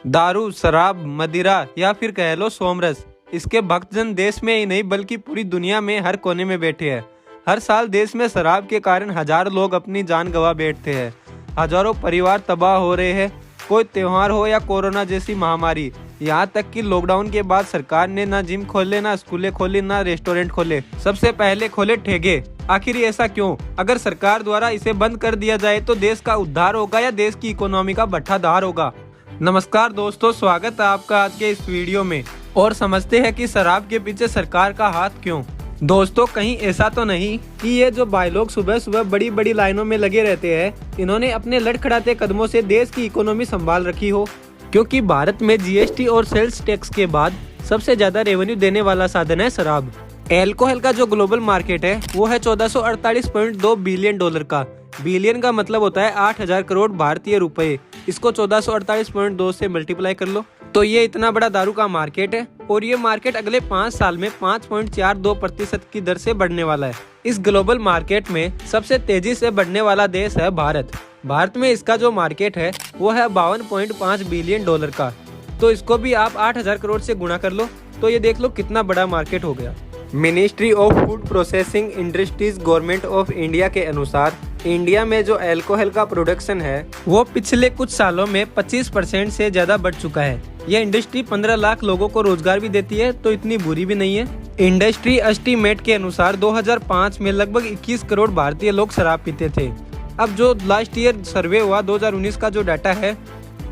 दारू, शराब, मदिरा या फिर कह लो सोमरस, इसके भक्तजन देश में ही नहीं बल्कि पूरी दुनिया में हर कोने में बैठे हैं। हर साल देश में शराब के कारण हजारों लोग अपनी जान गंवा बैठते हैं। हजारों परिवार तबाह हो रहे हैं। कोई त्योहार हो या कोरोना जैसी महामारी, यहाँ तक कि लॉकडाउन के बाद सरकार ने ना जिम खोले, ना स्कूलें खोली, ना रेस्टोरेंट खोले, सबसे पहले खोले ठेके। आखिर ऐसा क्यों? अगर सरकार द्वारा इसे बंद कर दिया जाए तो देश का उद्धार होगा या देश की इकोनॉमी का बट्टाधार होगा। नमस्कार दोस्तों, स्वागत है आपका आज के इस वीडियो में। और समझते हैं कि शराब के पीछे सरकार का हाथ क्यों। दोस्तों, कहीं ऐसा तो नहीं कि ये जो भाई लोग सुबह सुबह बड़ी बड़ी लाइनों में लगे रहते हैं, इन्होंने अपने लड़खड़ाते कदमों से देश की इकोनॉमी संभाल रखी हो। क्योंकि भारत में जीएसटी और सेल्स टैक्स के बाद सबसे ज्यादा रेवेन्यू देने वाला साधन है शराब। एल्कोहल का जो ग्लोबल मार्केट है वो है 1448.2 बिलियन डॉलर का। बिलियन का मतलब होता है 8000 करोड़ भारतीय रुपए। इसको 1448.2 से मल्टीप्लाई कर लो तो ये इतना बड़ा दारू का मार्केट है। और ये मार्केट अगले 5 साल में 5.42% की दर से बढ़ने वाला है। इस ग्लोबल मार्केट में सबसे तेजी से बढ़ने वाला देश है भारत। भारत में इसका जो मार्केट है वो है 52.5 बिलियन डॉलर का। तो इसको भी आप 8000 करोड़ से गुणा कर लो तो ये देख लो कितना बड़ा मार्केट हो गया। Ministry of food processing industries government of India के अनुसार इंडिया में जो अल्कोहल का प्रोडक्शन है वो पिछले कुछ सालों में 25% से ज्यादा बढ़ चुका है। यह इंडस्ट्री 15 लाख लोगों को रोजगार भी देती है, तो इतनी बुरी भी नहीं है। इंडस्ट्री एस्टीमेट के अनुसार 2005 में लगभग 21 करोड़ भारतीय लोग शराब पीते थे। अब जो लास्ट ईयर सर्वे हुआ 2019 का जो डाटा है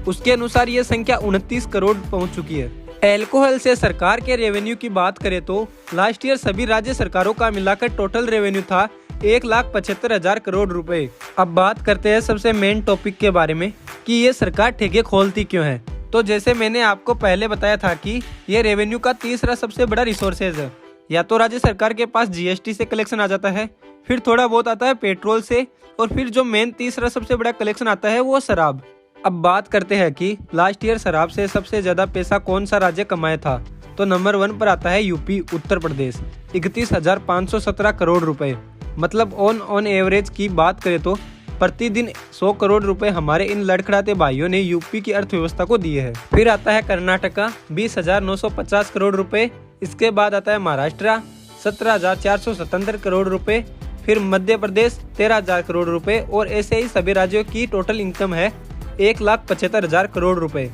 उसके अनुसार ये संख्या 29 करोड़ पहुंच चुकी है। अल्कोहल से सरकार के रेवेन्यू की बात करें तो लास्ट ईयर सभी राज्य सरकारों का मिलाकर टोटल रेवेन्यू था 1,75,000 करोड़ रुपए। अब बात करते हैं सबसे मेन टॉपिक के बारे में कि ये सरकार ठेके खोलती क्यों है। तो जैसे मैंने आपको पहले बताया था कि ये रेवेन्यू का तीसरा सबसे बड़ा रिसोर्सेज है। या तो राज्य सरकार के पास जीएसटी से कलेक्शन आ जाता है, फिर थोड़ा बहुत आता है पेट्रोल से, और फिर जो मेन तीसरा सबसे बड़ा कलेक्शन आता है वो शराब। अब बात करते हैं कि लास्ट ईयर शराब से सबसे ज्यादा पैसा कौन सा राज्य कमाया था। तो नंबर 1 पर आता है यूपी, उत्तर प्रदेश, 31,517 करोड़ रुपए। मतलब ऑन एवरेज की बात करें तो प्रतिदिन 100 करोड़ रुपए हमारे इन लड़खड़ाते भाइयों ने यूपी की अर्थव्यवस्था को दिए हैं। फिर आता है कर्नाटका, 20,950 करोड़ रुपए। इसके बाद आता है महाराष्ट्र, 17,477 करोड़ रुपए। फिर मध्य प्रदेश 13,000 करोड़ रुपए। और ऐसे ही सभी राज्यों की टोटल इनकम है 1,75,000 करोड़ रुपए।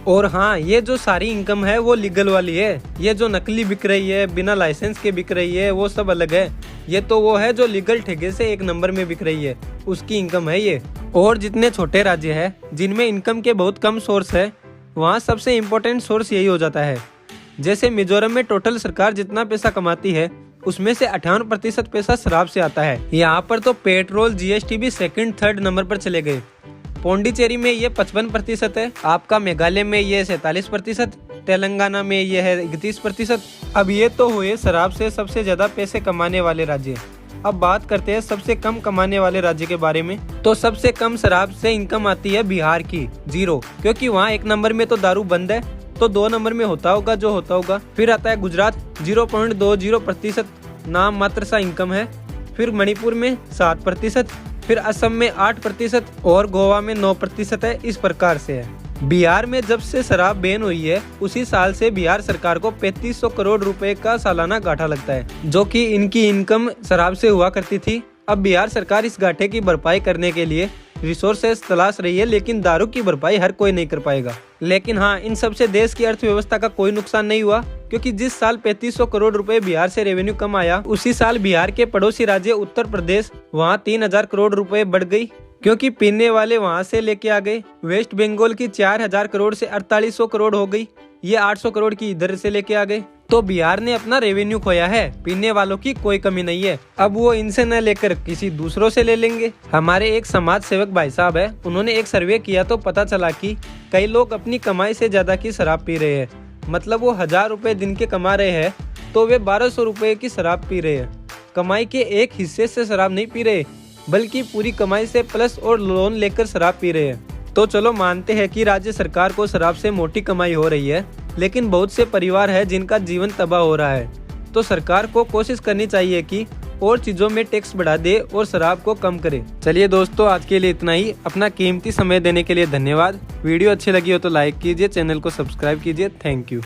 और हाँ, ये जो सारी इनकम है वो लीगल वाली है। ये जो नकली बिक रही है, बिना लाइसेंस के बिक रही है, वो सब अलग है। ये तो वो है जो लीगल ठेके से 1 नंबर में बिक रही है, उसकी इनकम है ये। और जितने छोटे राज्य हैं जिनमें इनकम के बहुत कम सोर्स है, वहाँ सबसे इम्पोर्टेंट सोर्स यही हो जाता है। जैसे मिजोरम में टोटल सरकार जितना पैसा कमाती है उसमें से 58% पैसा शराब से आता है। यहाँ पर तो पेट्रोल जीएसटी भी 2nd 3rd नंबर पर चले गए। पौंडीचेरी में ये 55% है, आपका मेघालय में ये 47%, तेलंगाना में ये है 31%। अब ये तो हुए शराब से सबसे ज्यादा पैसे कमाने वाले राज्य। अब बात करते हैं सबसे कम कमाने वाले राज्य के बारे में। तो सबसे कम शराब से इनकम आती है बिहार की, 0, क्योंकि वहाँ 1 नंबर में तो दारू बंद है, तो 2 नंबर में होता होगा जो होता होगा। फिर आता है गुजरात, 0.20% नाम मात्र सा इनकम है। फिर मणिपुर में 7%, फिर असम में 8% और गोवा में 9% है। इस प्रकार से है। बिहार में जब से शराब बैन हुई है उसी साल से बिहार सरकार को 3500 करोड़ रुपए का सालाना घाटा लगता है, जो कि इनकी इनकम शराब से हुआ करती थी। अब बिहार सरकार इस घाटे की भरपाई करने के लिए रिसोर्सेस तलाश रही है, लेकिन दारू की भरपाई हर कोई नहीं कर पाएगा। लेकिन हाँ, इन सब से देश की अर्थव्यवस्था का कोई नुकसान नहीं हुआ, क्योंकि जिस साल 3500 करोड़ रुपए बिहार से रेवेन्यू कम आया, उसी साल बिहार के पड़ोसी राज्य उत्तर प्रदेश वहाँ 3000 करोड़ रुपए बढ़ गई, क्योंकि पीने वाले वहाँ से लेके आ गए। वेस्ट बंगाल की 4000 करोड़ से 4800 करोड़ हो गई, ये 800 करोड़ की इधर से लेके आ गए। तो बिहार ने अपना रेवेन्यू खोया है, पीने वालों की कोई कमी नहीं है। अब वो इनसे न लेकर किसी दूसरों से ले लेंगे। हमारे एक समाज सेवक भाई साहब है, उन्होंने एक सर्वे किया तो पता चला कि कई लोग अपनी कमाई से ज्यादा की शराब पी रहे हैं। मतलब वो 1000 रुपए दिन के कमा रहे हैं तो वे 1200 रुपए की शराब पी रहे हैं। कमाई के एक हिस्से से शराब नहीं पी रहे, बल्कि पूरी कमाई से प्लस और लोन लेकर शराब पी रहे हैं। तो चलो मानते हैं कि राज्य सरकार को शराब से मोटी कमाई हो रही है, लेकिन बहुत से परिवार है जिनका जीवन तबाह हो रहा है। तो सरकार को कोशिश करनी चाहिए कि और चीजों में टैक्स बढ़ा दे और शराब को कम करे। चलिए दोस्तों, आज के लिए इतना ही। अपना कीमती समय देने के लिए धन्यवाद। वीडियो अच्छी लगी हो तो लाइक कीजिए, चैनल को सब्सक्राइब कीजिए। Thank you.